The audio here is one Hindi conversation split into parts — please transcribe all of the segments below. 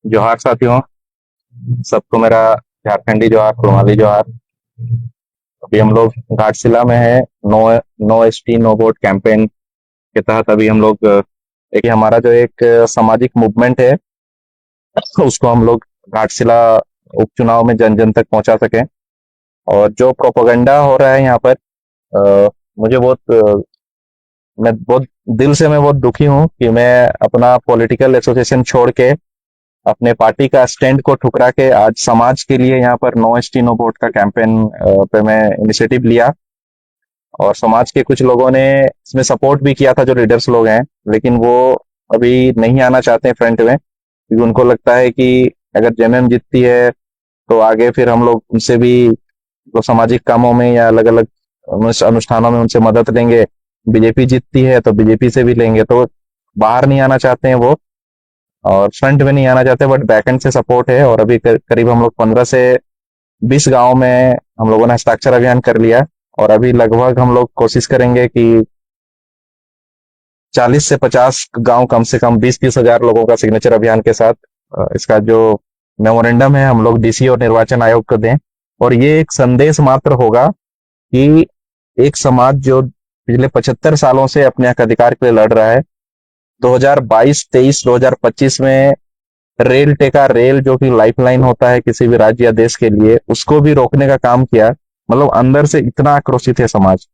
जोहार साथियों। सबको मेरा झारखंडी जोहार, कुड़माली जोहार। अभी हम लोग घाटशिला में है। No no ST no vote campaign के तहत अभी हम लोग एक हमारा जो एक सामाजिक मूवमेंट है उसको हम लोग घाटशिला उपचुनाव में जन जन तक पहुंचा सकें। और जो प्रोपोगंडा हो रहा है यहाँ पर, मुझे मैं बहुत दिल से मैं बहुत दुखी हूँ कि मैं अपना पॉलिटिकल एसोसिएशन छोड़ के अपने पार्टी का स्टैंड को ठुकरा के आज समाज के लिए यहाँ पर नो एसटी नो वोट का कैंपेन पे मैं इनिशिएटिव लिया। और समाज के कुछ लोगों ने इसमें सपोर्ट भी किया था, जो लीडर्स लोग हैं, लेकिन वो अभी नहीं आना चाहते हैं फ्रंट में, क्योंकि उनको लगता है कि अगर जेएमएम जीतती है तो आगे फिर हम लोग उनसे भी तो सामाजिक कामों में या अलग अलग अनुष्ठानों में उनसे मदद लेंगे। बीजेपी जीतती है तो बीजेपी से भी लेंगे, तो बाहर नहीं आना चाहते हैं वो, और फ्रंट में नहीं आना चाहते, बट बैकएंड से सपोर्ट है। और अभी करीब हम लोग 15 से 20 गांव में हम लोगों ने हस्ताक्षर अभियान कर लिया। और अभी लगभग हम लोग कोशिश करेंगे कि 40 से 50 गांव, कम से कम 20-30 हजार लोगों का सिग्नेचर अभियान के साथ इसका जो मेमोरेंडम है हम लोग डीसी और निर्वाचन आयोग को दें। और ये एक संदेश मात्र होगा कि एक समाज जो पिछले 75 सालों से अपने हक अधिकार के लिए लड़ रहा है, 2022, 23, 2025 में रेल टेका, रेल जो कि लाइफलाइन होता है किसी भी राज्य या देश के लिए, उसको भी रोकने का काम किया। मतलब अंदर से इतना आक्रोशित है समाज।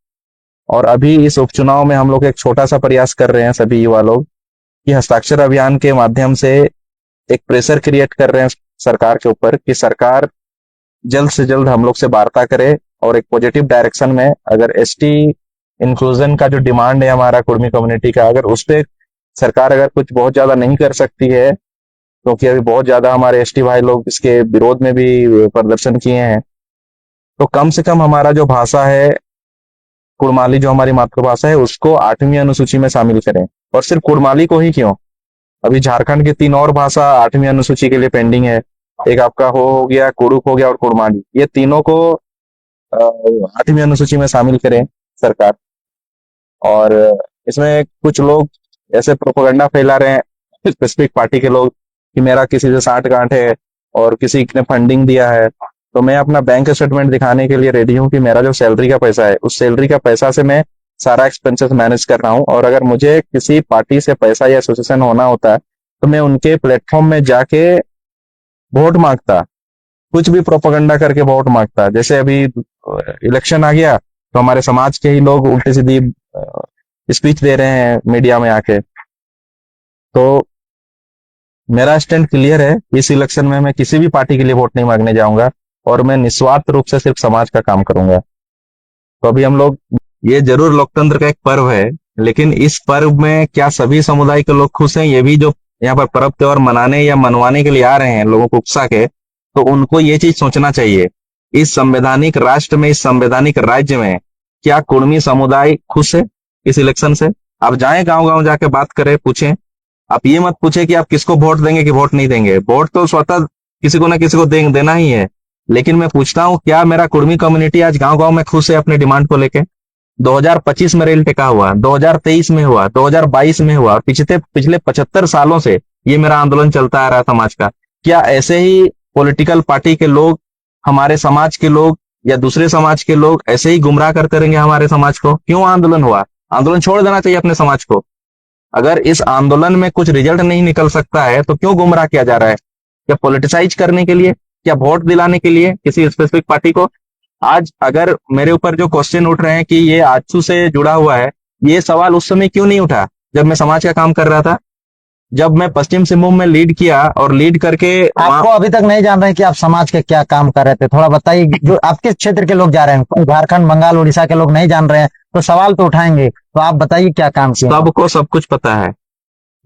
और अभी इस उपचुनाव में हम लोग एक छोटा सा प्रयास कर रहे हैं सभी युवा लोग, कि हस्ताक्षर अभियान के माध्यम से एक प्रेशर क्रिएट कर रहे हैं सरकार के ऊपर, कि सरकार जल्द से जल्द हम लोग से वार्ता करे और एक पॉजिटिव डायरेक्शन में, अगर एसटी इंक्लूजन का जो डिमांड है हमारा कुर्मी कम्युनिटी का, अगर उस पर सरकार अगर कुछ बहुत ज्यादा नहीं कर सकती है, क्योंकि अभी बहुत ज्यादा हमारे एसटी भाई लोग इसके विरोध में भी प्रदर्शन किए हैं, तो कम से कम हमारा जो भाषा है कुड़माली, जो हमारी मातृभाषा है, उसको 8वीं अनुसूची में शामिल करें। और सिर्फ कुड़माली को ही क्यों, अभी झारखंड की 3 और भाषा 8वीं अनुसूची के लिए पेंडिंग है। एक आपका हो गया, कुड़ुक हो गया, और कुड़माली, ये तीनों को 8वीं अनुसूची में शामिल करें सरकार। और इसमें कुछ लोग ऐसे प्रोपोगंडा फैला रहे हैं स्पेसिफिक पार्टी के लोग, कि मेरा किसी से साठ गांठ है और किसी ने फंडिंग दिया है। तो मैं अपना बैंक स्टेटमेंट दिखाने के लिए रेडी हूँ कि मेरा जो सैलरी का पैसा है, उस सैलरी का पैसा से मैं सारा एक्सपेंसेस मैनेज कर रहा हूँ। और अगर मुझे किसी पार्टी से पैसा या एसोसिएशन होना होता है तो मैं उनके प्लेटफॉर्म में जाके वोट मांगता, कुछ भी प्रोपोगंडा करके वोट मांगता। जैसे अभी इलेक्शन आ गया तो हमारे समाज के ही लोग उल्टी सीधी स्पीच दे रहे हैं मीडिया में आके। तो मेरा स्टैंड क्लियर है, इस इलेक्शन में मैं किसी भी पार्टी के लिए वोट नहीं मांगने जाऊंगा, और मैं निस्वार्थ रूप से सिर्फ समाज का काम करूंगा। तो अभी हम लोग, ये जरूर लोकतंत्र का एक पर्व है, लेकिन इस पर्व में क्या सभी समुदाय के लोग खुश हैं? ये भी जो यहाँ पर पर्व त्योहार मनाने या मनवाने के लिए आ रहे हैं लोगों को उकसा के, तो उनको ये चीज सोचना चाहिए, इस संवैधानिक राष्ट्र में, इस संवैधानिक राज्य में, क्या कुर्मी समुदाय खुश है इस इलेक्शन से? आप जाएं गांव गांव जाके बात करें, पूछें। आप ये मत पूछे कि आप किसको वोट देंगे कि वोट नहीं देंगे, वोट तो स्वतः किसी को ना किसी को देना ही है। लेकिन मैं पूछता हूं, क्या मेरा कुर्मी कम्युनिटी आज गांव गांव में खुश है अपने डिमांड को लेके? 2025 में रेल टेका हुआ, 2023 में हुआ, 2022 में हुआ, और पिछले पिछले 75 सालों से ये मेरा आंदोलन चलता आ रहा है समाज का। क्या ऐसे ही पॉलिटिकल पार्टी के लोग, हमारे समाज के लोग या दूसरे समाज के लोग ऐसे ही गुमराह करते रहेंगे हमारे समाज को? क्यों आंदोलन हुआ? आंदोलन छोड़ देना चाहिए अपने समाज को। अगर इस आंदोलन में कुछ रिजल्ट नहीं निकल सकता है तो क्यों गुमराह किया जा रहा है? क्या पॉलिटिसाइज करने के लिए? क्या वोट दिलाने के लिए किसी स्पेसिफिक पार्टी को? आज अगर मेरे ऊपर जो क्वेश्चन उठ रहे हैं कि ये आजसू से जुड़ा हुआ है, ये सवाल उस समय क्यों नहीं उठा जब मैं समाज का काम कर रहा था? जब मैं पश्चिम सिंहभूम में लीड किया और लीड करके आपको अभी तक नहीं जान रहे कि आप समाज के क्या काम कर रहे थे, थोड़ा बताइए। जो आपके क्षेत्र के लोग जा रहे हैं, झारखंड, बंगाल, उड़ीसा के लोग नहीं जान रहे हैं, तो सवाल तो उठाएंगे। तो आप बताइए क्या काम किया। सबको सब कुछ पता है,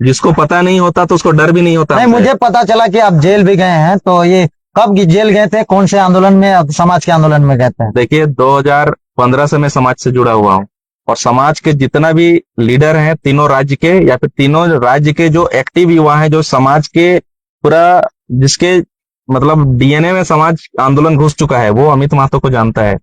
जिसको पता नहीं होता तो उसको डर भी नहीं होता। नहीं, मुझे पता चला कि आप जेल भी गए हैं, तो ये कब जेल गए थे, कौन से आंदोलन में, अब समाज के आंदोलन में गए थे? देखिए, 2015 से मैं समाज से जुड़ा हुआ हूँ, और समाज के जितना भी लीडर हैं तीनों राज्य के, या फिर तीनों राज्य के जो एक्टिव युवा हैं, जो समाज के पूरा, जिसके मतलब डीएनए में समाज आंदोलन घुस चुका है, वो अमित महतो को जानता है।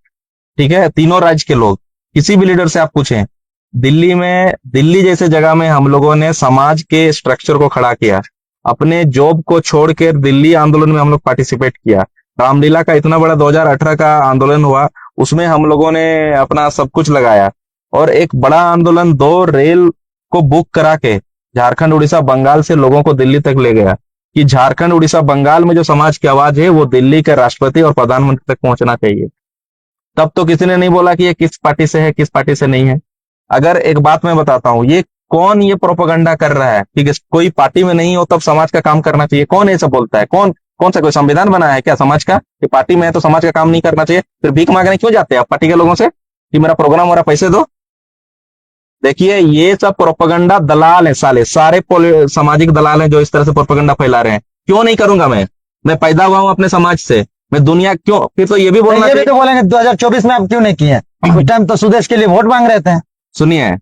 ठीक है, तीनों राज्य के लोग, किसी भी लीडर से आप पूछें। दिल्ली जैसे जगह में हम लोगों ने समाज के स्ट्रक्चर को खड़ा किया, अपने जॉब को छोड़कर दिल्ली आंदोलन में हम लोग पार्टिसिपेट किया। रामलीला का इतना बड़ा 2018 का आंदोलन हुआ, उसमें हम लोगों ने अपना सब कुछ लगाया। और एक बड़ा आंदोलन 2 रेल को बुक करा के झारखंड, उड़ीसा, बंगाल से लोगों को दिल्ली तक ले गया कि झारखंड, उड़ीसा, बंगाल में जो समाज की आवाज है वो दिल्ली के राष्ट्रपति और प्रधानमंत्री तक पहुंचना चाहिए। तब तो किसी ने नहीं बोला कि ये किस पार्टी से है, किस पार्टी से नहीं है। अगर एक बात मैं बताता हूं, ये कौन ये प्रोपेगेंडा कर रहा है कि कोई पार्टी में नहीं हो तब समाज का काम करना चाहिए, कौन ऐसा बोलता है? कौन कौन सा कोई संविधान बनाया है क्या समाज का कि पार्टी में है तो समाज का काम नहीं करना चाहिए? फिर भीख मांगने क्यों जाते हैं आप पार्टी के लोगों से कि मेरा प्रोग्राम हो रहा, पैसे दो? देखिए, ये सब प्रोपेगेंडा दलाल है, सारे सामाजिक दलाल हैं जो इस तरह से प्रोपेगेंडा फैला रहे हैं। क्यों नहीं करूंगा मैं पैदा हुआ हूं अपने समाज से, मैं दुनिया क्यों? फिर तो ये भी बोलना ये भी तो बोलेंगे 2024 में आप क्यों नहीं किए? उस टाइम तो सुदेश के लिए वोट मांग रहे थे। सुनिए,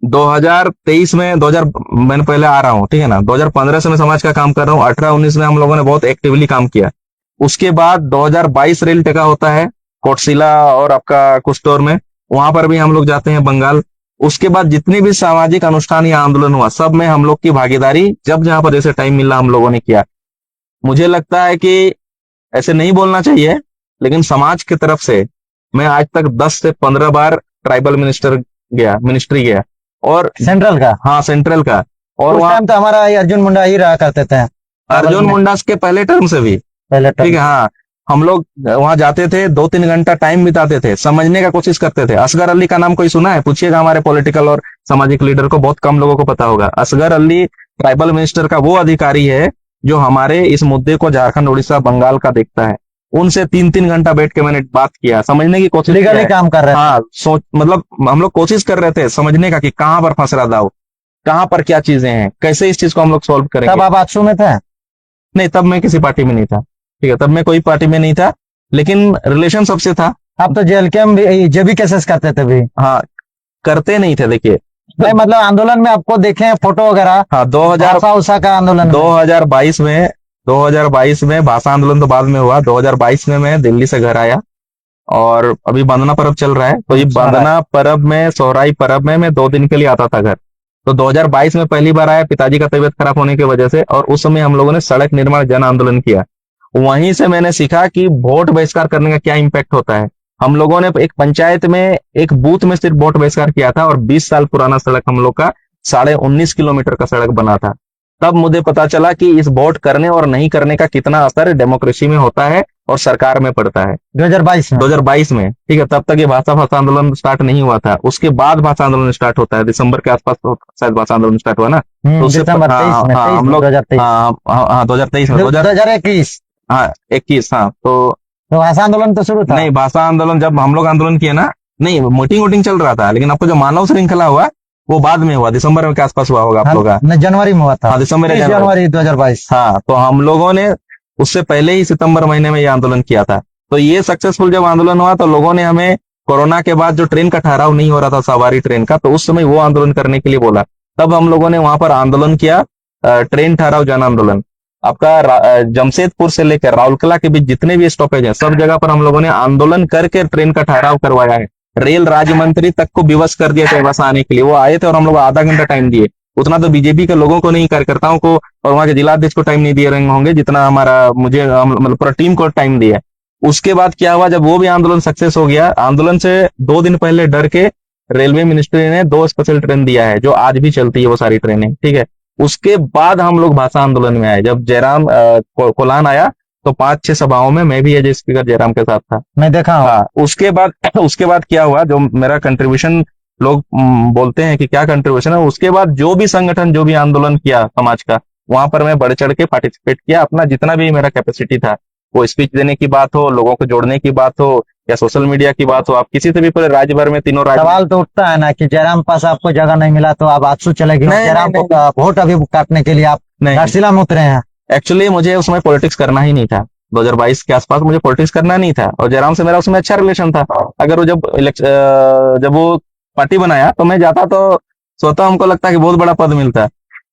2023 में 2000 मैंने पहले आ रहा हूँ, ठीक है ना, 2015 से मैं समाज का काम कर रहा हूँ। 18-19 में हम लोगों ने बहुत एक्टिवली काम किया। उसके बाद 2022 रेल टेका होता है कोटशिला और आपका कुस्टोर में, वहां पर भी हम लोग जाते हैं बंगाल। उसके बाद जितने भी सामाजिक अनुष्ठान या आंदोलन हुआ सब में हम लोग की भागीदारी जब जहां पर जैसे टाइम मिला हम लोगों ने किया। मुझे लगता है कि ऐसे नहीं बोलना चाहिए, लेकिन समाज की तरफ से मैं आज तक 10 से 15 बार ट्राइबल मिनिस्ट्री गया और सेंट्रल का? हाँ, सेंट्रल का। और उस वहाँ टाइम तो हमारा अर्जुन मुंडा ही रहा करते थे, अर्जुन मुंडा के पहले टर्म से भी, पहले ठीक है। हाँ, हम लोग वहां जाते थे, 2-3 घंटा टाइम बिताते थे, समझने का कोशिश करते थे। असगर अली का नाम कोई सुना है? पूछिएगा हमारे पॉलिटिकल और सामाजिक लीडर को, बहुत कम लोगों को पता होगा। असगर अली ट्राइबल मिनिस्टर का वो अधिकारी है जो हमारे इस मुद्दे को झारखंड, उड़ीसा, बंगाल का देखता है। उनसे 3-3 घंटा बैठ के मैंने बात किया, समझने की कोशिश किया है। काम कर रहे हैं। हाँ, सोच मतलब हम लोग कोशिश कर रहे थे समझने का कि कहाँ पर फंस रहा दाव, कहाँ पर क्या चीजें हैं, कैसे इस चीज को हम लोग सोल्व करेंगे। तब आप आजसू में थे? नहीं, तब मैं किसी पार्टी में नहीं था, ठीक है, तब मैं कोई पार्टी में नहीं था, लेकिन रिलेशन सबसे था। आप तो जेएलके में जब भी केसेस करते थे भी? हाँ, करते नहीं थे। देखिए, नहीं, मतलब आंदोलन में आपको देखे हैं फोटो वगैरह? हाँ, 2000 उषा का आंदोलन 2022 में भाषा आंदोलन तो बाद में हुआ। 2022 में मैं दिल्ली से घर आया और अभी बंदना पर्व चल रहा है, तो ये बंदना पर्व में, सोहराई पर्व में मैं 2 दिन के लिए आता था घर। तो 2022 में पहली बार आया, पिताजी का तबीयत खराब होने की वजह से, और उस समय हम लोगों ने सड़क निर्माण जन आंदोलन किया। वहीं से मैंने सीखा कि वोट बहिष्कार करने का क्या इम्पैक्ट होता है। हम लोगों ने एक पंचायत में, एक बूथ में सिर्फ वोट बहिष्कार किया था और 20 साल पुराना सड़क हम लोग का 19.5 किलोमीटर का सड़क बना था। तब मुझे पता चला कि इस वोट करने और नहीं करने का कितना असर डेमोक्रेसी में होता है और सरकार में पड़ता है। 2022 में, ठीक है। तब तक ये भाषा आंदोलन स्टार्ट नहीं हुआ था, उसके बाद भाषा आंदोलन स्टार्ट होता है, दिसंबर के आसपास शायद भाषा आंदोलन स्टार्ट हुआ ना। तो उससे हम लोग 2023 में 2021 हाँ 21, हाँ। तो भाषा आंदोलन तो शुरू था? नहीं, भाषा आंदोलन जब हम लोग आंदोलन किए ना, नहीं, मीटिंग चल रहा था, लेकिन आपको जो मानव श्रृंखला हुआ वो बाद में हुआ, दिसंबर के आसपास हुआ होगा आप लोग का। जनवरी में हुआ था। हाँ, दिसंबर जनवरी 2022। हाँ, तो हम लोगों ने उससे पहले ही सितंबर महीने में ये आंदोलन किया था। तो ये सक्सेसफुल जब आंदोलन हुआ तो लोगों ने हमें कोरोना के बाद जो ट्रेन का ठहराव नहीं हो रहा था, सवारी ट्रेन का, तो उस समय वो आंदोलन करने के लिए बोला। तब हम लोगों ने वहां पर आंदोलन किया, ट्रेन ठहराव जन आंदोलन। आपका जमशेदपुर से लेकर राउरकेला के बीच जितने भी स्टॉपेज हैं सब जगह पर हम लोगों ने आंदोलन करके ट्रेन का ठहराव करवाया है। रेल राज्य मंत्री तक को विवश कर दिया था बस आने के लिए, वो आए थे और हम लोग आधा घंटा टाइम दिए। उतना तो बीजेपी के लोगों को नहीं, कार्यकर्ताओं को और वहां के जिलाध्यक्ष को टाइम नहीं दिए रहे होंगे जितना हमारा मुझे मतलब पूरा टीम को टाइम दिया। उसके बाद क्या हुआ, जब वो भी आंदोलन सक्सेस हो गया, आंदोलन से 2 दिन पहले डर के रेलवे मिनिस्ट्री ने 2 स्पेशल ट्रेन दिया है जो आज भी चलती है वो सारी ट्रेनें, ठीक है। उसके बाद हम लोग भाषा आंदोलन में आए। जब जयराम कोलान आया तो 5-6 सभाओं में मैं भी एज स्पीकर जयराम के साथ था, मैं देखा। हाँ, उसके बाद क्या हुआ, जो मेरा कंट्रीब्यूशन लोग बोलते हैं कि क्या कंट्रीब्यूशन है, उसके बाद जो भी संगठन जो भी आंदोलन किया समाज का, वहां पर मैं बढ़ चढ़ के पार्टिसिपेट किया। अपना जितना भी मेरा कैपेसिटी था, वो स्पीच देने की बात हो, लोगों को जोड़ने की बात हो, या सोशल मीडिया की बात हो, आप किसी से भी पूरे राज्य भर में, तीनों राज्य। सवाल तो उठता है ना कि जयराम पास आपको जगह नहीं मिला तो आप आजसू चले गए, जयराम को वोट अभी काटने के लिए आप घाटशिला में उतरे हैं। एक्चुअली मुझे उसमें पॉलिटिक्स करना ही नहीं था। 2022 के आसपास मुझे पॉलिटिक्स करना नहीं था और जयराम से मेरा उसमें अच्छा रिलेशन था। अगर वो जब वो पार्टी बनाया तो मैं जाता तो स्वतः हमको लगता कि बहुत बड़ा पद मिलता।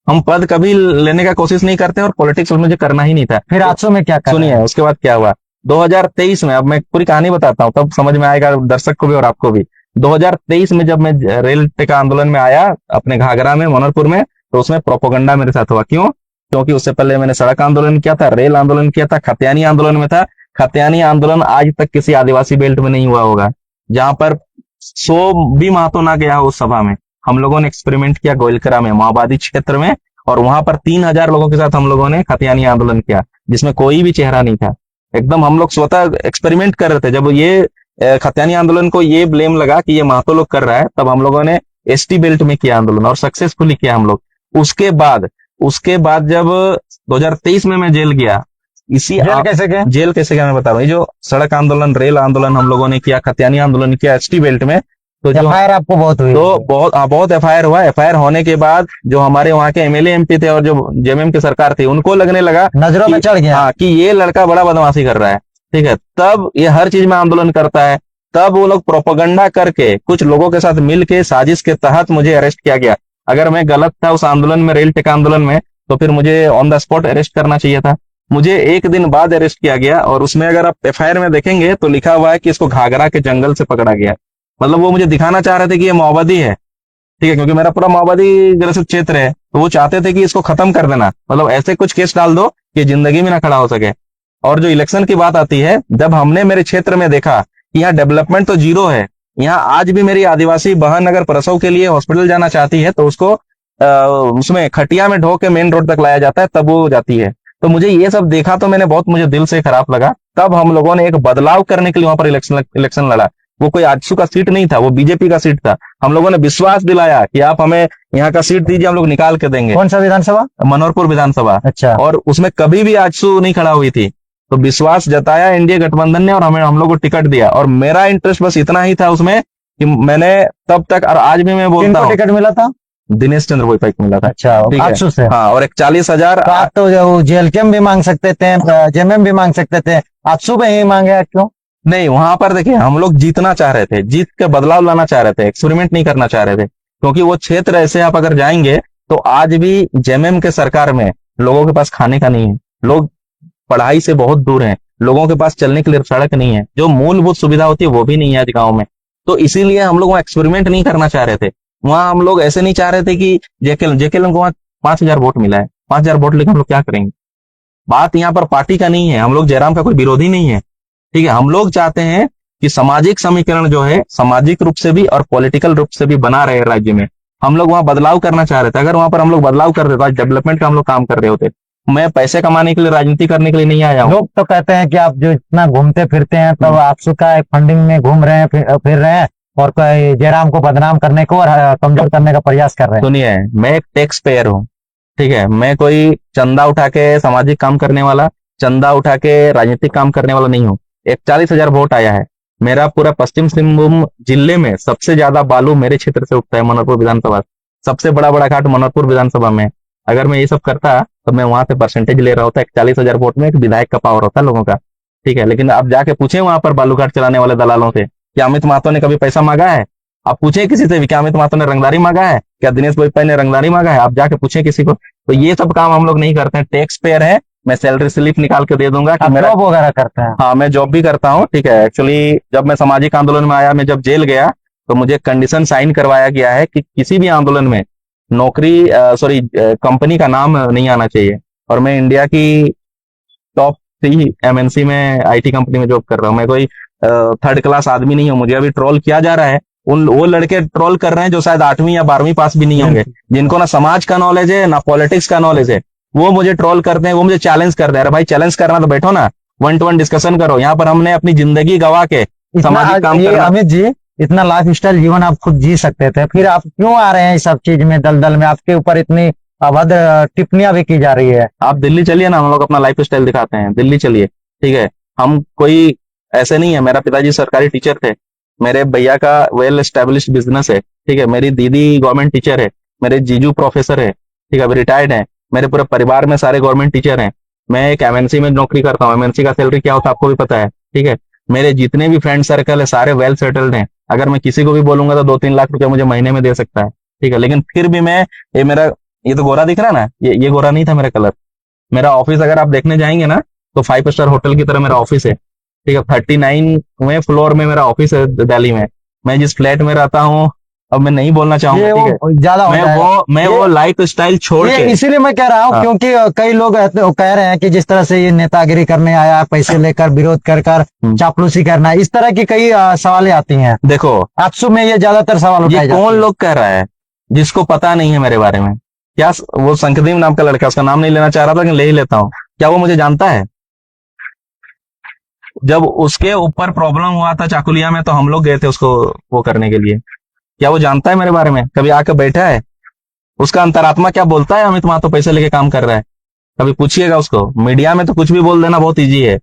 हम पद कभी लेने का कोशिश नहीं करते और पॉलिटिक्स मुझे करना ही नहीं था। फिर आजसू में क्या सुनिए, उसके बाद क्या हुआ 2023 में, अब मैं पूरी कहानी बताता हूँ तब समझ में आएगा दर्शक को भी और आपको भी। 2023 में जब मैं रेल टेका आंदोलन में आया अपने घाघरा में, मोनरपुर में, तो उसमें प्रोपोगंडा मेरे साथ हुआ। क्यों? क्योंकि उससे पहले मैंने सड़क आंदोलन किया था, रेल आंदोलन किया था, खतियानी आंदोलन में था। खतियानी आंदोलन आज तक किसी आदिवासी बेल्ट में नहीं हुआ होगा, जहां पर 100 भी महतो ना गया हो उस सभा में। हम लोगों ने एक्सपेरिमेंट किया गोइलकरा में, माओवादी क्षेत्र में, और वहां पर 3,000 लोगों के साथ हम लोगों ने खतियानी आंदोलन किया, जिसमें कोई भी चेहरा नहीं था। एकदम हम लोग स्वतः एक्सपेरिमेंट कर रहे थे। जब ये खतियानी आंदोलन को ये ब्लेम लगा कि ये महतो लोग कर रहा है, तब हम लोगों ने एसटी बेल्ट में किया आंदोलन, और सक्सेसफुली किया हम लोग। उसके बाद जब 2023 में मैं जेल गया, जेल कैसे गया मैं बता रहा हूँ। ये जो सड़क आंदोलन, रेल आंदोलन हम लोगों ने किया, खतियानी आंदोलन किया एसटी बेल्ट में, तो जो एफआईआर आपको बहुत हुई? तो बहुत एफआईआर हुआ। एफआईआर होने के बाद जो हमारे वहाँ के एमएलए एमपी थे और जो जेएमएम की सरकार थी, उनको लगने लगा नजरों में चढ़ गया हाँ कि ये लड़का बड़ा बदमाशी कर रहा है, ठीक है। तब ये हर चीज में आंदोलन करता है। तब वो लोग प्रोपेगेंडा करके कुछ लोगों के साथ मिलके साजिश के तहत मुझे अरेस्ट किया गया। अगर मैं गलत था उस आंदोलन में, रेल टेक आंदोलन में, तो फिर मुझे ऑन द स्पॉट अरेस्ट करना चाहिए था। मुझे एक दिन बाद अरेस्ट किया गया, और उसमें अगर आप एफआईआर में देखेंगे तो लिखा हुआ है कि इसको घाघरा के जंगल से पकड़ा गया। मतलब वो मुझे दिखाना चाह रहे थे कि ये माओवादी है, ठीक है, क्योंकि मेरा पूरा माओवादी ग्रसित क्षेत्र है, तो वो चाहते थे कि इसको खत्म कर देना। मतलब ऐसे कुछ केस डाल दो कि जिंदगी में ना खड़ा हो सके। और जो इलेक्शन की बात आती है, जब हमने मेरे क्षेत्र में देखा कि यहाँ डेवलपमेंट तो जीरो है, यहाँ आज भी मेरी आदिवासी बहन अगर प्रसव के लिए हॉस्पिटल जाना चाहती है तो उसको उसमें खटिया में ढो के मेन रोड तक लाया जाता है, तब वो जाती है। तो मुझे ये सब देखा तो मुझे दिल से खराब लगा। तब हम लोगों ने एक बदलाव करने के लिए वहां पर इलेक्शन लड़ा। वो कोई आजसू का सीट नहीं था, वो बीजेपी का सीट था। हम लोगों ने विश्वास दिलाया कि आप हमें यहाँ का सीट दीजिए, हम लोग निकाल के देंगे। कौन सा विधानसभा? मनोहरपुर विधानसभा। अच्छा। और उसमें कभी भी आजसू नहीं खड़ा हुई थी। तो विश्वास जताया एनडीए गठबंधन ने, और हम लोग को टिकट दिया। और मेरा इंटरेस्ट बस इतना ही था उसमें कि मैंने तब तक, और आज भी मैं बोलता हूँ, टिकट मिला था? दिनेश चंद्र भोईपा को मिला था। अच्छा, ठीक है। आजसू से? हाँ, और एक 40,000। तो आप तो जेएलकेएम भी मांग सकते थे, जेएमएम भी मांग सकते थे, आजसू पे ही मांगे, क्यों? नहीं, वहां पर देखिए हम लोग जीतना चाह रहे थे, जीत के बदलाव लाना चाह रहे थे, एक्सपेरिमेंट नहीं करना चाह रहे थे। क्योंकि वो क्षेत्र ऐसे आप अगर जाएंगे तो आज भी जेएमएम के सरकार में लोगों के पास खाने का नहीं है, लोग पढ़ाई से बहुत दूर हैं, लोगों के पास चलने के लिए सड़क नहीं है, जो मूलभूत सुविधा होती है वो भी नहीं है आज गाँव में। तो इसीलिए हम लोग वहाँ एक्सपेरिमेंट नहीं करना चाह रहे थे। वहां हम लोग ऐसे नहीं चाह रहे थे कि जेके को वहां 5,000 वोट मिला है, 5,000 वोट लेकर हम लोग क्या करेंगे। बात यहाँ पर पार्टी का नहीं है, हम लोग जयराम का कोई विरोधी नहीं है, ठीक है। हम लोग चाहते हैं कि सामाजिक समीकरण जो है सामाजिक रूप से भी और पॉलिटिकल रूप से भी बना रहे राज्य में। हम लोग वहां बदलाव करना चाह रहे थे। अगर वहां पर हम लोग बदलाव कर देते, आज डेवलपमेंट का हम लोग काम कर रहे होते। मैं पैसे कमाने के लिए, राजनीति करने के लिए नहीं आया हूँ। लोग तो कहते हैं कि आप जो इतना घूमते फिरते हैं, तब आजसू का फंडिंग में घूम रहे हैं, फिर रहे हैं, और कोई जयराम को बदनाम करने को और कमजोर करने का प्रयास कर रहे हैं। सुनिए, मैं एक टैक्स पेयर हूँ, ठीक है। मैं कोई चंदा उठा के सामाजिक काम करने वाला, चंदा उठा के राजनीतिक काम करने वाला नहीं हूँ। एक 40,000 वोट आया है। मेरा पूरा पश्चिम सिंहभूम जिले में सबसे ज्यादा बालू मेरे क्षेत्र से उठता है, मनोहरपुर विधानसभा। सबसे बड़ा घाट मनोहरपुर विधानसभा में। अगर मैं ये सब करता तो मैं वहां से परसेंटेज ले रहा होता। एक 40,000 वोट में एक विधायक का पावर होता लोगों का, ठीक है। लेकिन आप जाके पूछे वहां पर बालू घाट चलाने वाले दलालों से, क्या अमित महतो ने कभी पैसा मांगा है? आप पूछे किसी से भी, क्या अमित महतो ने रंगदारी मांगा है? क्या दिनेश भोईपा ने रंगदारी मांगा है? आप जाके पूछे किसी को। तो ये सब काम हम लोग नहीं करते हैं। टैक्स पेयर है, मैं सैलरी स्लिप निकाल के दे दूंगा कि मेरा जॉब वगैरह करते हैं? हाँ, मैं जॉब भी करता हूँ, ठीक है। एक्चुअली जब मैं सामाजिक आंदोलन में आया, मैं जब जेल गया तो मुझे कंडीशन साइन करवाया गया है कि किसी भी आंदोलन में कंपनी का नाम नहीं आना चाहिए। और मैं इंडिया की टॉप 3 एमएनसी में आईटी कंपनी में जॉब कर रहा हूँ। मैं कोई थर्ड क्लास आदमी नहीं हूँ। मुझे अभी ट्रोल किया जा रहा है, वो लड़के ट्रोल कर रहे हैं जो शायद 8वीं या 12वीं पास भी नहीं होंगे, जिनको ना समाज का नॉलेज है ना पॉलिटिक्स का नॉलेज है। वो मुझे ट्रोल करते हैं, वो मुझे चैलेंज करते हैं। अरे भाई, चैलेंज करना तो बैठो ना, 1-to-1 डिस्कशन करो। यहाँ पर हमने अपनी जिंदगी गवा के सामाजिक काम करना। अमित जी, इतना लाइफ स्टाइल जीवन आप खुद जी सकते थे, फिर आप क्यों आ रहे हैं इस सब चीज में, दलदल में? आपके ऊपर इतनी अभद्र टिप्पणियां भी की जा रही है। आप दिल्ली चलिए ना, हम लोग अपना लाइफ स्टाइल दिखाते हैं। दिल्ली चलिए, ठीक है। हम कोई ऐसे नहीं है। मेरा पिताजी सरकारी टीचर थे, मेरे भैया का वेल एस्टेब्लिश्ड बिजनेस है, ठीक है। मेरी दीदी गवर्नमेंट टीचर है, मेरे जीजू प्रोफेसर है, ठीक है, अभी रिटायर्ड है। मेरे पूरे परिवार में सारे गवर्नमेंट टीचर हैं। मैं एक एमएनसी में नौकरी करता हूँ। एमएनसी का सैलरी क्या होता है आपको भी पता है, ठीक है। मेरे जितने भी फ्रेंड सर्कल है सारे वेल सेटल्ड हैं। अगर मैं किसी को भी बोलूंगा तो 2-3 लाख रुपया मुझे महीने में दे सकता है, ठीक है। लेकिन फिर भी मैं, ये तो गोरा दिख रहा है ना, ये गोरा नहीं था मेरा कलर। मेरा ऑफिस अगर आप देखने जाएंगे ना तो 5 स्टार होटल की तरह मेरा ऑफिस है, ठीक है। 39वें फ्लोर में मेरा ऑफिस है दिल्ली में। मैं जिस फ्लैट में रहता हूँ अब मैं नहीं बोलना चाहूंगा, ये ठीक है। वो ज्यादा हो जाएगा। मैं वो लाइफ स्टाइल छोड़ ये के, इसीलिए मैं कह रहा हूँ, हाँ। क्योंकि कई लोग कह रहे हैं कि जिस तरह से ये नेतागिरी करने आया, पैसे लेकर विरोध कर चापलूसी करना, इस तरह की कई सवालें आती हैं। देखो आपसू में ये ज्यादातर सवाल ये उठाए जाते कौन हैं। लोग कह रहा है जिसको पता नहीं है मेरे बारे में? क्या वो शंखदीप नाम का लड़का, उसका नाम नहीं लेना चाह रहा था लेकिन ले ही लेता हूँ, क्या वो मुझे जानता है? जब उसके ऊपर प्रॉब्लम हुआ था चाकुलिया में तो हम लोग गए थे उसको वो करने के लिए। क्या वो जानता है मेरे बारे में? कभी आके बैठा है? उसका अंतरात्मा क्या बोलता है? अमित महतो पैसे लेके काम कर रहा है, कभी पूछिएगा उसको। मीडिया में तो कुछ भी बोल देना बहुत इजी है,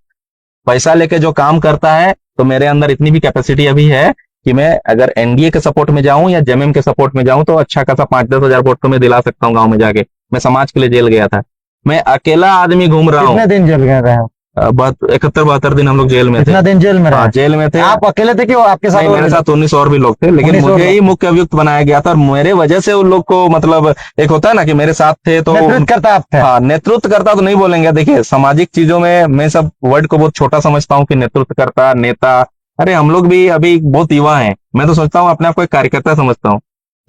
पैसा लेके जो काम करता है तो मेरे अंदर इतनी भी कैपेसिटी अभी है कि मैं अगर एनडीए के सपोर्ट में जाऊं या जेएमएम के सपोर्ट में जाऊं तो अच्छा खासा 5-10 हजार वोट तो मैं दिला सकता हूं गांव में जाके। मैं समाज के लिए जेल गया था, मैं अकेला आदमी घूम रहा कितने हूँ। दिन जेल गए रहे? 71-72 दिन हम लोग जेल में थे। कितना दिन जेल में हाँ रहे? जेल में थे। आप अकेले थे कि वो आपके साथ नहीं, और मेरे भी साथ 19 और भी लोग थे, लेकिन 19 और मुझे ही लोग? मुख्य अभियुक्त बनाया गया था और मेरे वजह से उन लोग को, मतलब एक होता है ना कि मेरे साथ थे तो नेतृत्व करता आप थे? हाँ, नेतृत्व करता तो नहीं बोलेंगे। देखिए सामाजिक चीजों में मैं सब वर्ड को बहुत छोटा समझता हूँ कि नेतृत्व करता, नेता। अरे हम लोग भी अभी बहुत युवा हैं, मैं तो सोचता हूँ अपने आप को एक कार्यकर्ता समझता हूँ,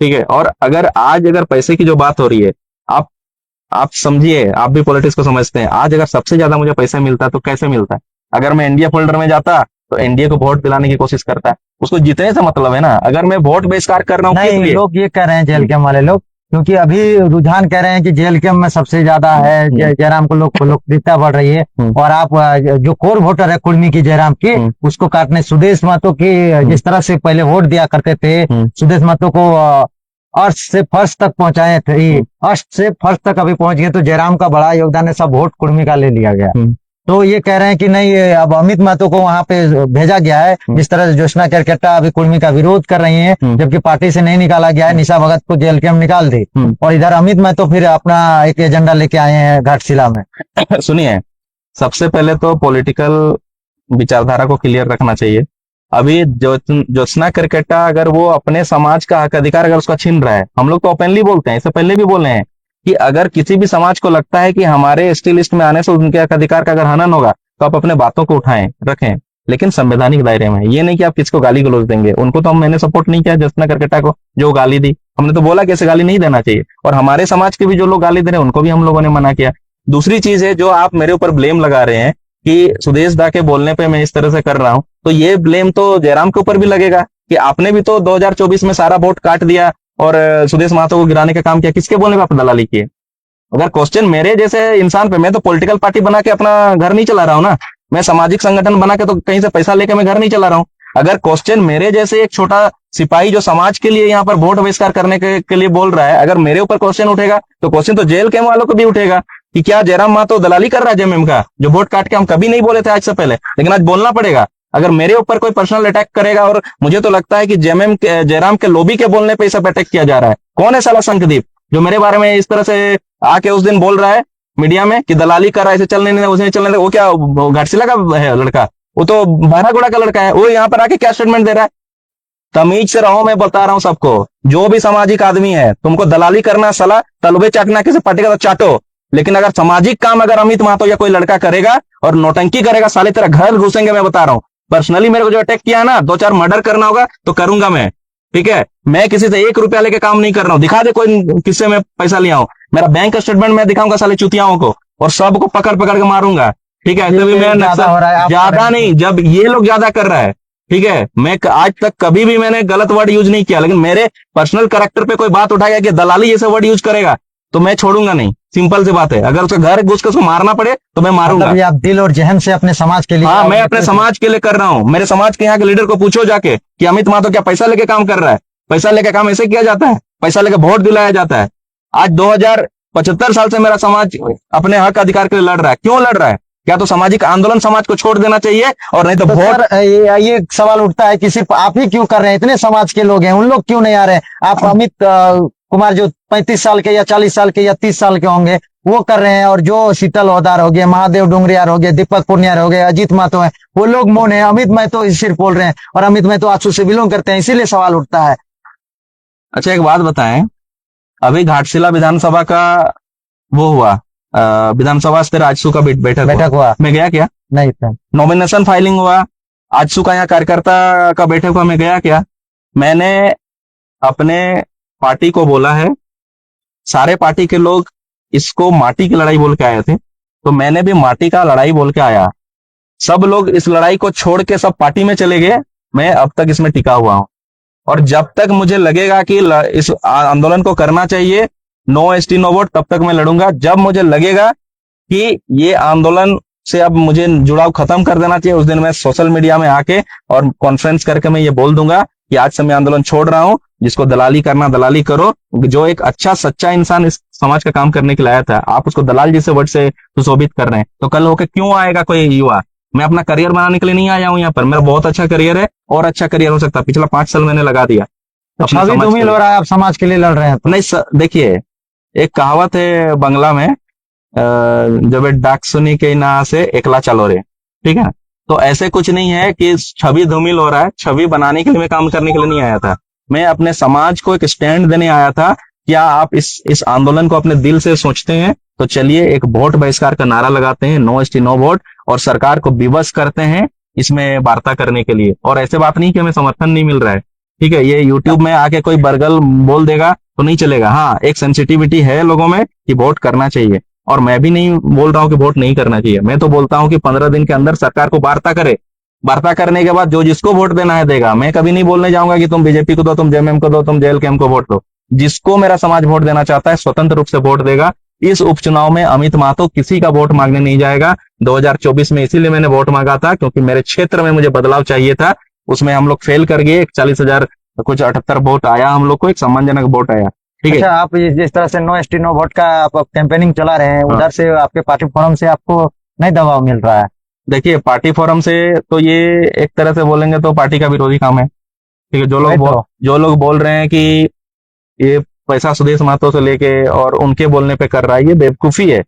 ठीक है। और अगर पैसे की जो बात हो रही है, आप आप समझिए, आप भी पॉलिटिक्स को समझते हैं। आज अगर सबसे ज्यादा मुझे पैसा मिलता तो कैसे मिलता? अगर मैं एनडीए फोल्डर में जाता तो एनडीए को वोट दिलाने की कोशिश करता है, उसको जीतने से मतलब है ना। अगर मैं वोट बहिष्कार कर रहा हूँ किस नहीं, लिए? लोग ये कह रहे हैं जेल कैम्प वाले लोग, क्योंकि अभी रुझान कह रहे हैं कि जेल कैम्प में सबसे ज्यादा है जयराम को लोकप्रियता बढ़ रही है, और आप जो कोर वोटर है कुर्मी की जयराम की, उसको काटने, सुदेश महतो की जिस तरह से पहले वोट दिया करते थे, सुदेश महतो को अर्श से फर्श तक पहुंचाए थे, अर्श से फर्श तक अभी पहुंच गए, तो जयराम का बड़ा योगदान है, सब वोट कुर्मी का ले लिया गया। तो ये कह रहे हैं कि नहीं, ये अब अमित महतो को वहां पे भेजा गया है, जिस तरह से ज्योत्सना केरकेट्टा अभी कुर्मी का विरोध कर रही हैं, जबकि पार्टी से नहीं निकाला गया है, निशा भगत को जेल कैम्प निकाल दी, और इधर अमित महतो फिर अपना एक एजेंडा लेके आए हैं घाटशिला में। सुनिए, सबसे पहले तो पॉलिटिकल विचारधारा को क्लियर रखना चाहिए। अभी ज्योत्सना केरकेट्टा अगर वो अपने समाज का हक अधिकार अगर उसका छीन रहा है, हम लोग तो ओपनली बोलते हैं, इससे पहले भी बोले हैं कि अगर किसी भी समाज को लगता है कि हमारे एसटी लिस्ट में आने से उनके हक अधिकार का अगर हनन होगा तो आप अपने बातों को उठाएं, रखें, लेकिन संवैधानिक दायरे में। ये नहीं कि आप किसको गाली गलौज देंगे। उनको तो मैंने सपोर्ट नहीं किया, ज्योत्सना केरकेट्टा को जो गाली दी, हमने तो बोला कि ऐसे गाली नहीं देना चाहिए, और हमारे समाज के भी जो लोग गाली दे रहे हैं उनको भी हम लोगों ने मना किया। दूसरी चीज है, जो आप मेरे ऊपर ब्लेम लगा रहे हैं कि सुदेश दा के बोलने पे मैं इस तरह से कर रहा हूं, तो ये ब्लेम तो जयराम के ऊपर भी लगेगा कि आपने भी तो 2024 में सारा वोट काट दिया और सुदेश महतो को गिराने का काम किया। किसके बोलने पे आप दलाली किए? अगर क्वेश्चन मेरे जैसे इंसान पे, मैं तो पॉलिटिकल पार्टी बना के अपना घर नहीं चला रहा हूं ना, मैं सामाजिक संगठन बना के तो कहीं से पैसा लेके मैं घर नहीं चला रहा हूं। अगर क्वेश्चन मेरे जैसे एक छोटा सिपाही जो समाज के लिए यहाँ पर वोट बहिष्कार करने के लिए बोल रहा है, अगर मेरे ऊपर क्वेश्चन उठेगा तो क्वेश्चन तो जेल कैम्प वालों को भी उठेगा कि क्या जयराम महतो दलाली कर रहा है जेएमएम का, जो वोट काट के हम कभी नहीं बोले थे आज से पहले, लेकिन आज बोलना पड़ेगा। अगर मेरे ऊपर कोई पर्सनल अटैक करेगा, और मुझे तो लगता है कि जयराम के लॉबी के बोलने पे सब अटैक किया जा रहा है। कौन है साला शंखदीप जो मेरे बारे में इस तरह से आके उस दिन बोल रहा है मीडिया में कि दलाली कर रहा है, इसे चलने नहीं, उसे चलने दे? वो क्या घाटशिला का है लड़का? वो तो बहरागोड़ा का लड़का है। वो यहाँ पर आके क्या स्टेटमेंट दे रहा है? तमीज से रहो, मैं बता रहा हूं सबको, जो भी सामाजिक आदमी है, तुमको दलाली करना, सला तलबे चाटना किसे पटेगा तो चाटो, लेकिन अगर सामाजिक काम अगर अमित महतो या कोई लड़का करेगा और नौटंकी करेगा, साले तेरा घर घुसेंगे। मैं बता रहा हूं, पर्सनली मेरे को जो अटैक किया ना, 2-4 मर्डर करना होगा तो करूंगा मैं, ठीक है। मैं किसी से 1 रुपया लेके काम नहीं कर रहा हूं। दिखा दे कोई किससे मैं पैसा लिया हूं, मेरा बैंक स्टेटमेंट मैं दिखाऊंगा साले चुतियाओं को, और सबको पकड़ पकड़ के मारूंगा, ठीक है। तभी मैं ज्यादा नहीं, जब ये लोग ज्यादा कर रहा है, ठीक है। मैं आज तक कभी भी मैंने गलत वर्ड यूज नहीं किया, लेकिन मेरे पर्सनल कैरेक्टर पे कोई बात उठाएगा कि दलाली जैसे वर्ड यूज करेगा तो मैं छोड़ूंगा नहीं। सिंपल सी बात है, अगर उसके घर घुस के उसको मारना पड़े तो मैं मारूंगा। मतलब आप दिल और जहन से अपने समाज के लिए? हाँ, मैं अपने समाज के लिए कर रहा हूँ। मेरे समाज के यहाँ के लीडर को पूछो जाके कि अमित महतो क्या पैसा लेके काम कर रहा है? पैसा लेके काम ऐसे किया जाता है? पैसा लेके वोट दिलाया जाता है? आज 2075 साल से मेरा समाज अपने हक अधिकार के लिए लड़ रहा है। क्यों लड़ रहा है? क्या तो सामाजिक आंदोलन समाज को छोड़ देना चाहिए, और नहीं तो वोट? ये सवाल उठता है कि सिर्फ आप ही क्यों कर रहे हैं? इतने समाज के लोग हैं, उन लोग क्यों नहीं आ रहे हैं? आप अमित कुमार जो 35 साल के या 40 साल के या 30 साल के होंगे वो कर रहे हैं, और जो शीतल ओदार हो गए, महादेव डुंगरियार हो गए, दीपक पुनियार हो गए, अजीत महतो है, वो लोग मौन है। अमित महतो सिर्फ बोल रहे हैं, और अमित महतो आजसू से बिलोंग करते हैं, इसीलिए सवाल उठता है। अच्छा, एक बात बताएं, अभी घाटशिला विधानसभा का वो हुआ, विधानसभा स्तर आजसू का बैठक हुआ, मैं गया क्या? नहीं था। नॉमिनेशन फाइलिंग हुआ, आजसू का यहाँ कार्यकर्ता का बैठक हुआ, मैं गया क्या? मैंने अपने पार्टी को बोला है, सारे पार्टी के लोग इसको माटी की लड़ाई बोल के आए थे, तो मैंने भी माटी का लड़ाई बोल के आया। सब लोग इस लड़ाई को छोड़ के सब पार्टी में चले गए, मैं अब तक इसमें टिका हुआ हूं। और जब तक मुझे लगेगा कि इस आंदोलन को करना चाहिए, नो एसटी नो वोट, तब तक मैं लड़ूंगा। जब मुझे लगेगा कि ये आंदोलन से अब मुझे जुड़ाव खत्म कर देना चाहिए, उस दिन मैं सोशल मीडिया में आके और कॉन्फ्रेंस करके मैं ये बोल दूंगा कि आज से मैं आंदोलन छोड़ रहा हूं। जिसको दलाली करना दलाली करो, जो एक अच्छा सच्चा इंसान इस समाज का काम करने के लिए आया था, आप उसको दलाल जैसे वर्ड से सुशोभित कर रहे हैं, तो कल होके क्यों आएगा कोई युवा? मैं अपना करियर बनाने के लिए नहीं आया हूं यहाँ पर, मेरा बहुत अच्छा करियर है और अच्छा करियर हो सकता है। पिछला 5 साल मैंने लगा दिया। छवि धूमिल हो रहा है, आप समाज के लिए लड़ रहे हैं तो? नहीं देखिए, एक कहावत है बंगला में, जब डाक सुनी के ना से एकला चलो रे, ठीक है। तो ऐसे कुछ नहीं है कि छवि धूमिल हो रहा है, छवि बनाने के लिए मैं काम करने के लिए नहीं आया था। मैं अपने समाज को एक स्टैंड देने आया था। क्या आप इस आंदोलन को अपने दिल से सोचते हैं तो चलिए एक वोट बहिष्कार का नारा लगाते हैं, नो एसटी नो वोट, और सरकार को विवश करते हैं इसमें वार्ता करने के लिए। और ऐसे बात नहीं कि हमें समर्थन नहीं मिल रहा है, ठीक है। ये यूट्यूब में आके कोई बरगल बोल देगा तो नहीं चलेगा। हाँ, एक सेंसिटिविटी है लोगों में कि वोट करना चाहिए, और मैं भी नहीं बोल रहा हूं कि वोट नहीं करना चाहिए। मैं तो बोलता हूं कि 15 दिन के अंदर सरकार को वार्ता करे, वार्ता करने के बाद जो जिसको वोट देना है देगा। मैं कभी नहीं बोलने जाऊंगा कि तुम बीजेपी को दो, तुम जेएमएम को दो, तुम जेएलकेएम को वोट दो। जिसको मेरा समाज वोट देना चाहता है स्वतंत्र रूप से वोट देगा। इस उपचुनाव में अमित महतो किसी का वोट मांगने नहीं जाएगा। 2024 में इसीलिए मैंने वोट मांगा था, क्योंकि मेरे क्षेत्र में मुझे बदलाव चाहिए था। उसमें हम लोग फेल कर गए, 40,000 कुछ 78 वोट आया, हम लोग को एक सम्मानजनक वोट आया, ठीक है। अच्छा, आप जिस तरह से नो एसटी नो वोट का आप कैंपेनिंग चला रहे हैं, हाँ। उधर से आपके पार्टी फोरम से आपको नहीं दबाव मिल रहा है? देखिए, पार्टी फोरम से तो ये एक तरह से बोलेंगे तो पार्टी का विरोधी काम है, ठीक है। जो लोग बोल रहे हैं कि ये पैसा सुदेश महतो से लेके और उनके बोलने पे कर रहा है, ये बेवकूफी है,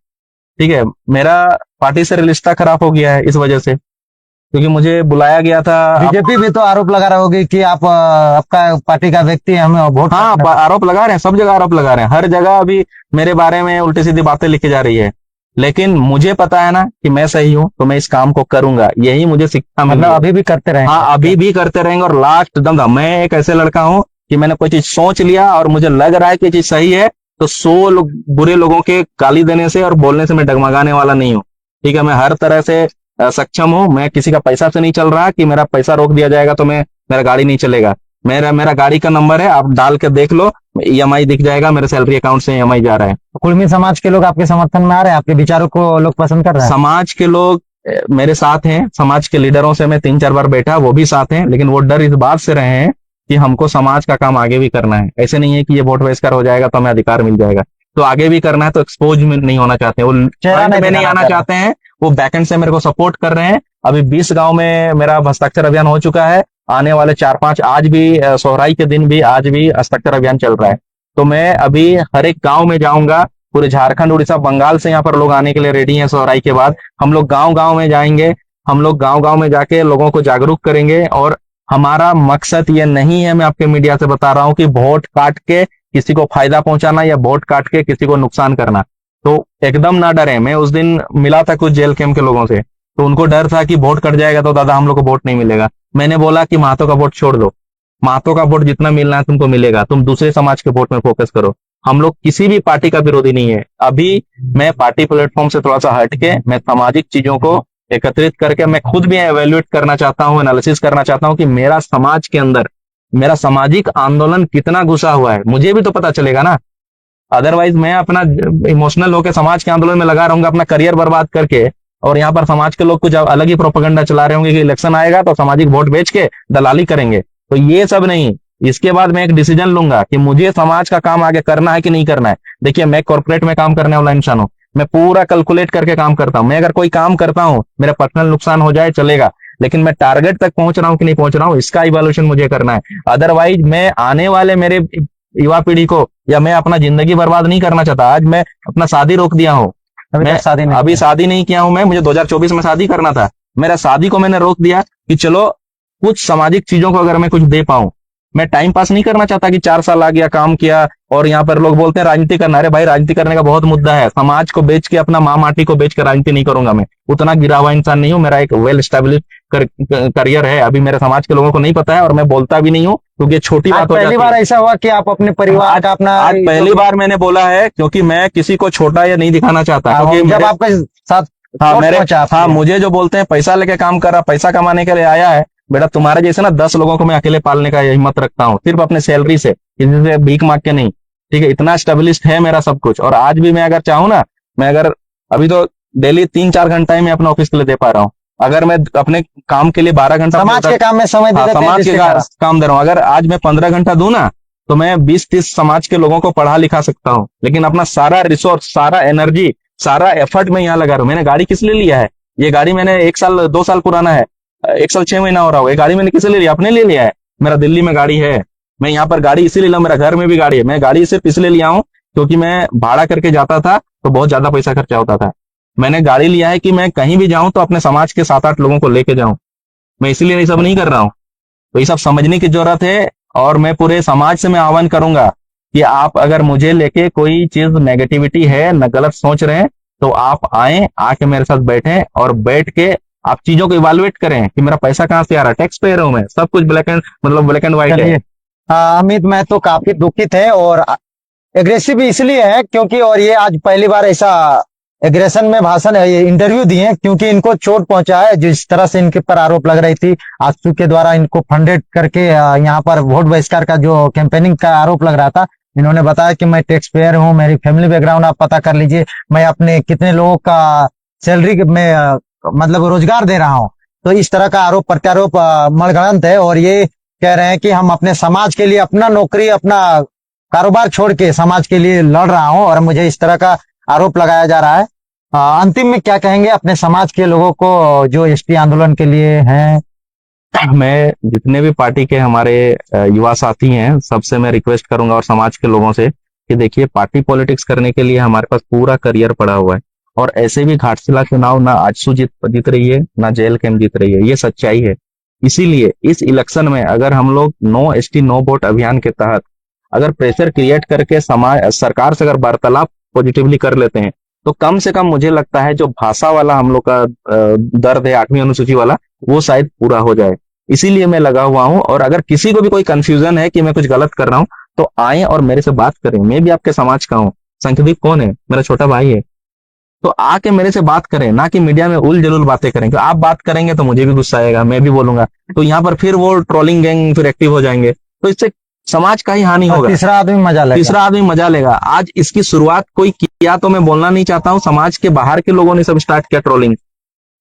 ठीक है। मेरा पार्टी से रिश्ता खराब हो गया है इस वजह से, क्योंकि मुझे बुलाया गया था। बीजेपी भी तो आरोप लगा रहा होगी कि आप आपका पार्टी का व्यक्ति हमें वोट। हाँ, आरोप लगा रहे हैं, सब जगह आरोप लगा रहे हैं, हर जगह अभी मेरे बारे में उल्टी सीधी बातें लिखी जा रही है। लेकिन मुझे पता है ना कि मैं सही हूं, तो मैं इस काम को करूंगा, यही मुझे शिक्षा मिली मतलब है। अभी भी करते रहेंगे? हाँ, अभी भी करते रहेंगे, और लास्ट दम तक। मैं एक ऐसे लड़का हूं कि मैंने कोई चीज सोच लिया और मुझे लग रहा है कि चीज सही है, तो 100 बुरे लोगों के गाली देने से और बोलने से मैं डगमगाने वाला नहीं हूँ, ठीक है। मैं हर तरह से सक्षम हूं। मैं किसी का पैसा से नहीं चल रहा कि मेरा पैसा रोक दिया जाएगा तो मेरा गाड़ी नहीं चलेगा। मेरा गाड़ी का नंबर है, आप डाल के देख लो, ईएमआई दिख जाएगा, मेरे सैलरी अकाउंट से ईएमआई जा रहा है। कुर्मी समाज के लोग आपके समर्थन में आ रहे हैं, आपके विचारों को लोग पसंद कर रहे हैं? समाज के लोग मेरे साथ हैं, समाज के लीडरों से मैं 3-4 बार बैठा, वो भी साथ हैं, लेकिन वो डर इस बात से रहे हैं कि हमको समाज का काम आगे भी करना है। ऐसे नहीं है कि ये वोट बहिष्कार हो जाएगा तो हमें अधिकार मिल जाएगा, तो आगे भी करना है। तो एक्सपोज में नहीं होना चाहते, वो फ्रंट में नहीं आना चाहते हैं, वो बैकएंड से मेरे को सपोर्ट कर रहे हैं। अभी 20 गांव में मेरा हस्ताक्षर अभियान हो चुका है। आने वाले 4-5 आज भी सोहराई के दिन भी आज भी हस्ताक्षर अभियान चल रहा है। तो मैं अभी हर एक गांव में जाऊंगा। पूरे झारखंड, उड़ीसा, बंगाल से यहाँ पर लोग आने के लिए रेडी हैं। सोहराई के बाद हम लोग गांव गांव में जाएंगे, हम लोग गांव गांव में जाके लोगों को जागरूक करेंगे। और हमारा मकसद ये नहीं है, मैं आपके मीडिया से बता रहा हूं, कि वोट काट के किसी को फायदा पहुंचाना या वोट काट के किसी को नुकसान करना। तो एकदम ना डरे। मैं उस दिन मिला था कुछ जेल कैंप के लोगों से, तो उनको डर था कि वोट कट जाएगा तो दादा हम लोग को वोट नहीं मिलेगा। मैंने बोला कि महतो का वोट छोड़ दो, महतो का वोट जितना मिलना है तुमको मिलेगा, तुम दूसरे समाज के वोट में फोकस करो। हम लोग किसी भी पार्टी का विरोधी नहीं है। अभी मैं पार्टी प्लेटफॉर्म से थोड़ा सा हटके मैं सामाजिक चीजों को एकत्रित करके मैं खुद भी एवेल्युएट करना चाहता हूँ, एनालिसिस करना चाहता हूँ कि मेरा समाज के अंदर मेरा सामाजिक आंदोलन कितना घुसा हुआ है, मुझे भी तो पता चलेगा ना। अदरवाइज मैं अपना इमोशनल होकर समाज के आंदोलन में लगा रहूंगा, अपना करियर बर्बाद करके, और यहाँ पर समाज के लोग कुछ अलग ही प्रोपेगेंडा चला रहे होंगे कि इलेक्शन आएगा तो सामाजिक वोट बेच के दलाली करेंगे। तो ये सब नहीं। इसके बाद मैं एक डिसीजन लूंगा कि मुझे समाज का काम आगे करना है कि नहीं करना है। देखिए, मैं कॉर्पोरेट में काम करने वाला इंसान हूँ, मैं पूरा कैलकुलेट करके काम करता हूँ। मैं अगर कोई काम करता हूँ, मेरा पर्सनल नुकसान हो जाए चलेगा, लेकिन मैं टारगेट तक पहुंच रहा हूँ कि नहीं पहुंच रहा हूँ, इसका इवैल्यूएशन मुझे करना है। अदरवाइज मैं आने वाले मेरे युवा पीढ़ी को या मैं अपना जिंदगी बर्बाद नहीं करना चाहता। आज मैं अपना शादी रोक दिया हूँ, अभी शादी नहीं किया हूं मैं। मुझे 2024 में शादी करना था, मेरा शादी को मैंने रोक दिया कि चलो कुछ सामाजिक चीजों को अगर मैं कुछ दे पाऊं। मैं टाइम पास नहीं करना चाहता कि 4 साल आ गया काम किया और यहाँ पर लोग बोलते हैं राजनीति करना। अरे भाई, राजनीति करने का बहुत मुद्दा है। समाज को बेच के, अपना माँ माटी को बेच के राजनीति नहीं करूंगा। मैं उतना गिरा हुआ इंसान नहीं हूं। मेरा एक वेल स्टैब्लिश करियर है, अभी मेरे समाज के लोगों को नहीं पता है और मैं बोलता भी नहीं हूँ, क्योंकि ये छोटी आज बात हो पहली जाती बार है। ऐसा हुआ कि आप अपने परिवार का अपना आज पहली बार मैंने बोला है, क्योंकि मैं किसी को छोटा या नहीं दिखाना चाहता, क्योंकि जब मेरे आपके साथ हाँ चोट मेरे पहुंचा आपके। हाँ मुझे जो बोलते हैं पैसा लेके काम कर रहा, पैसा कमाने के लिए आया है, बेटा तुम्हारे जैसे ना 10 लोगों को मैं अकेले पालने का हिम्मत रखता हूँ, सिर्फ अपने सैलरी से, किसी से भीख मांग के नहीं। ठीक है, इतना स्टेब्लिश्ड है मेरा सब कुछ। और आज भी मैं अगर चाहूँ ना, मैं अगर अभी तो डेली 3-4 घंटा ही मैं अपने ऑफिस के लिए दे पा रहा हूँ। अगर मैं अपने काम के लिए 12 घंटा समाज के काम में समय दे हाँ, देते हैं समाज के जिसके कारण। काम दे रहा हूँ। अगर आज मैं 15 घंटा दूं ना, तो मैं 20-30 समाज के लोगों को पढ़ा लिखा सकता हूँ। लेकिन अपना सारा रिसोर्स, सारा एनर्जी, सारा एफर्ट मैं यहाँ लगा रहा हूँ। मैंने गाड़ी किस लिए लिया है? ये गाड़ी मैंने 1 साल 2 साल पुराना है, 1 साल 6 महीना हो रहा हो। ये गाड़ी मैंने किस लिए लिया? अपने लिए लिया है। मेरा दिल्ली में गाड़ी है, मैं यहाँ पर गाड़ी इसीलिए लिया, मेरा घर में भी गाड़ी है। मैं गाड़ी सिर्फ इसलिए लिया हूँ क्योंकि मैं भाड़ा करके जाता था तो बहुत ज्यादा पैसा खर्चा होता था। मैंने गाड़ी लिया है कि मैं कहीं भी जाऊं तो अपने समाज के 7-8 लोगों को लेके जाऊं। मैं इसीलिए ये सब नहीं कर रहा हूँ। तो ये सब समझने की जरूरत है। और मैं पूरे समाज से मैं आह्वान करूंगा कि आप अगर मुझे लेके कोई चीज नेगेटिविटी है, न गलत सोच रहे हैं, तो आप आए, आके मेरे साथ बैठें और बैठ के आप चीजों को इवालुएट करें कि मेरा पैसा कहाँ से आ रहा है। टैक्स पेयर हूं मैं, सब कुछ ब्लैक एंड व्हाइट है। चलिए, अमित, मैं तो काफी दुखित है और एग्रेसिव इसलिए है क्योंकि, और ये आज पहली बार ऐसा एग्रेशन में भाषण ये इंटरव्यू दिए क्योंकि इनको चोट पहुंचा है। जिस तरह से इनके पर आरोप लग रही थी, आजसू के द्वारा इनको फंडेड करके यहाँ पर वोट बहिष्कार का जो कैंपेनिंग का आरोप लग रहा था, इन्होंने बताया कि मैं टैक्स पेयर हूँ, मेरी फैमिली बैकग्राउंड आप पता कर लीजिए, मैं अपने कितने लोगों का सैलरी में मतलब रोजगार दे रहा हूँ। तो इस तरह का आरोप प्रत्यारोप मनगढ़ंत है और ये कह रहे हैं कि हम अपने समाज के लिए अपना नौकरी, अपना कारोबार छोड़ के समाज के लिए लड़ रहा हूं और मुझे इस तरह का आरोप लगाया जा रहा है। अंतिम में क्या कहेंगे अपने समाज के लोगों को जो एसटी आंदोलन के लिए हैं? मैं जितने भी पार्टी के हमारे युवा साथी हैं, सबसे मैं रिक्वेस्ट करूंगा और समाज के लोगों से कि देखिए, पार्टी पॉलिटिक्स करने के लिए हमारे पास पूरा करियर पड़ा हुआ है। और ऐसे भी घाटशिला चुनाव ना आजसू जीत रही है, ना जेल कैम जीत रही है, ये सच्चाई है। इसीलिए इस इलेक्शन में अगर हम लोग नो एसटी नो वोट अभियान के तहत अगर प्रेशर क्रिएट करके समाज सरकार से अगर वार्तालाप पॉजिटिवली कर लेते हैं, तो कम से कम मुझे लगता है जो भाषा वाला हम लोग का दर्द है, 8वीं अनुसूची वाला, वो शायद पूरा हो जाए। इसीलिए मैं लगा हुआ हूं। और अगर किसी को भी कोई कंफ्यूजन है कि मैं कुछ गलत कर रहा हूं, तो आए और मेरे से बात करें। मैं भी आपके समाज का हूं। संखदीप कौन है? मेरा छोटा भाई है। तो आके मेरे से बात करें, ना कि मीडिया में उल जलूल बातें करें। आप बात करेंगे तो मुझे भी गुस्सा आएगा, मैं भी बोलूंगा, तो यहाँ पर फिर वो ट्रोलिंग गैंग फिर एक्टिव हो जाएंगे। तो इससे समाज का ही हानि होगा, तीसरा आदमी मजा लेगा। आज इसकी शुरुआत कोई किया, तो मैं बोलना नहीं चाहता हूँ, समाज के बाहर के लोगों ने सब स्टार्ट किया ट्रोलिंग।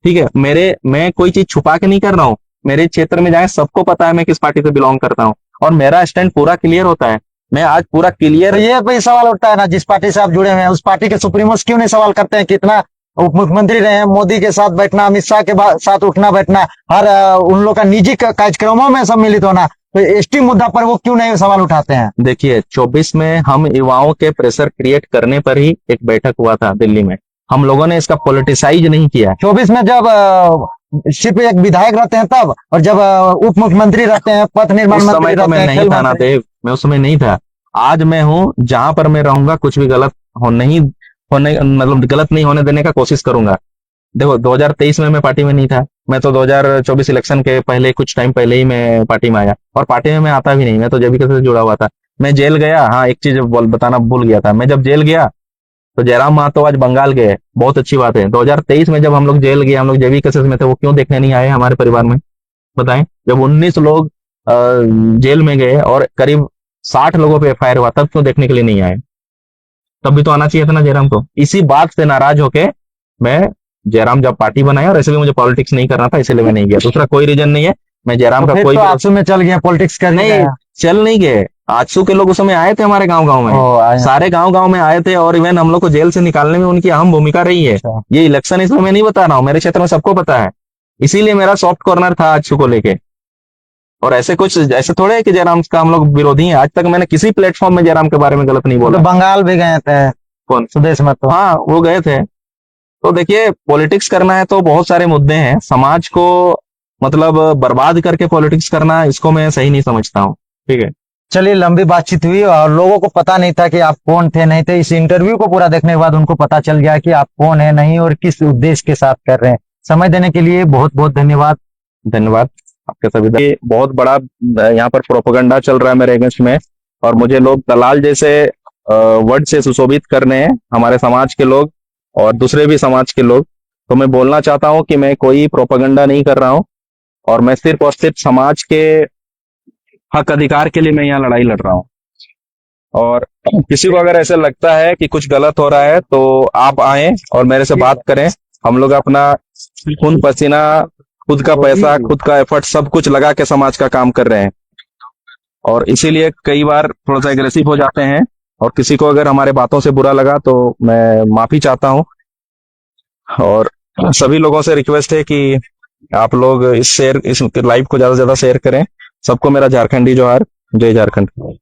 ठीक है, मैं कोई चीज छुपा के नहीं कर रहा हूँ। मेरे क्षेत्र में जाए सबको पता है मैं किस पार्टी से बिलोंग करता हूँ और मेरा स्टैंड पूरा क्लियर होता है। मैं आज पूरा क्लियर। तो ये भी सवाल उठता है ना, जिस पार्टी से आप जुड़े हुए हैं उस पार्टी के सुप्रीमोस क्यों नहीं सवाल करते हैं? कितना उप मुख्यमंत्री रहे हैं, मोदी के साथ बैठना, अमित शाह के साथ उठना बैठना, हर उन लोग का निजी कार्यक्रमों में सम्मिलित होना, तो एसटी मुद्दा पर वो क्यों नहीं सवाल उठाते हैं? देखिए, 24 में हम युवाओं के प्रेशर क्रिएट करने पर ही एक बैठक हुआ था दिल्ली में। हम लोगों ने इसका पॉलिटिसाइज नहीं किया। 24 में जब सिर्फ एक विधायक रहते हैं तब, और जब उप मुख्यमंत्री रहते हैं, पथ निर्माण मंत्री रहते मैं हैं, नहीं था ना देव, मैं उस समय नहीं था। आज मैं हूं, जहां पर मैं रहूंगा कुछ भी गलत मतलब गलत नहीं होने देने का कोशिश करूंगा। देखो, 2023 में मैं पार्टी में नहीं था। मैं तो 2024 इलेक्शन के पहले, कुछ टाइम पहले ही मैं पार्टी में आया। और पार्टी में मैं आता भी नहीं, मैं तो जेबीके से जुड़ा हुआ था। मैं जेल गया, हाँ एक चीज बताना भूल गया था। मैं जब जेल गया तो जयराम महतो आज बंगाल गए, बहुत अच्छी बात है। 2023 में जब हम लोग जेल गए, हम लोग जेबीके में थे, वो क्यों देखने नहीं आए हमारे परिवार में? बताएं। जब 19 लोग जेल में गए और करीब 60 लोगों पे एफआईआर हुआ, तब क्यों देखने के लिए नहीं आए? तब भी तो आना चाहिए था ना जयराम को। इसी बात से नाराज होके मैं जयराम जब पार्टी बनाया, और ऐसे भी मुझे पॉलिटिक्स नहीं करना था, इसलिए मैं नहीं गया। दूसरा कोई रीजन नहीं है। मैं जयराम का कोई तो आजसू में चल गया पॉलिटिक्स करने? नहीं, चल नहीं गए। आजसू के लोग उस समय आए थे हमारे गांव में, सारे गांव में आए थे। और इवन हम लोग को जेल से निकालने में उनकी अहम भूमिका रही है। ये इलेक्शन इसमें मैं नहीं बता रहा हूँ, मेरे क्षेत्र में सबको पता है। इसीलिए मेरा सॉफ्ट कॉर्नर था आजसू को लेके। और ऐसे थोड़े है कि जयराम का हम लोग विरोधी हैं। आज तक मैंने किसी प्लेटफॉर्म में जयराम के बारे में गलत नहीं बोला। तो बंगाल भी गए थे? कौन? सुदेश महतो। हाँ, वो गए थे। तो देखिए, पॉलिटिक्स करना है तो बहुत सारे मुद्दे हैं। समाज को मतलब बर्बाद करके पॉलिटिक्स करना, इसको मैं सही नहीं समझता हूँ। ठीक है, चलिए, लंबी बातचीत हुई और लोगों को पता नहीं था कि आप कौन थे नहीं थे। इस इंटरव्यू को पूरा देखने के बाद उनको पता चल गया कि आप कौन है नहीं और किस उद्देश्य के साथ कर रहे हैं। समय देने के लिए बहुत बहुत धन्यवाद। धन्यवाद आपके सभी। ये बहुत बड़ा यहाँ पर प्रोपेगेंडा चल रहा है मेरे अगेंस्ट में, और मुझे लोग दलाल जैसे वर्ड से सुशोभित करने हैं, हमारे समाज के लोग और दूसरे भी समाज के लोग। तो मैं बोलना चाहता हूं कि मैं कोई प्रोपेगेंडा नहीं कर रहा हूं, और मैं सिर्फ और सिर्फ समाज के हक अधिकार के लिए मैं यहाँ लड़ाई लड़ रहा हूँ। और किसी को अगर ऐसा लगता है कि कुछ गलत हो रहा है तो आप आए और मेरे से बात करें। हम लोग अपना खून पसीना, खुद का पैसा, खुद का एफर्ट सब कुछ लगा के समाज का काम कर रहे हैं, और इसीलिए कई बार थोड़ा सा एग्रेसिव हो जाते हैं। और किसी को अगर हमारे बातों से बुरा लगा तो मैं माफी चाहता हूँ। और सभी लोगों से रिक्वेस्ट है कि आप लोग इस लाइव को ज्यादा से ज्यादा शेयर करें। सबको मेरा झारखंडी जोहार। जय झारखंड।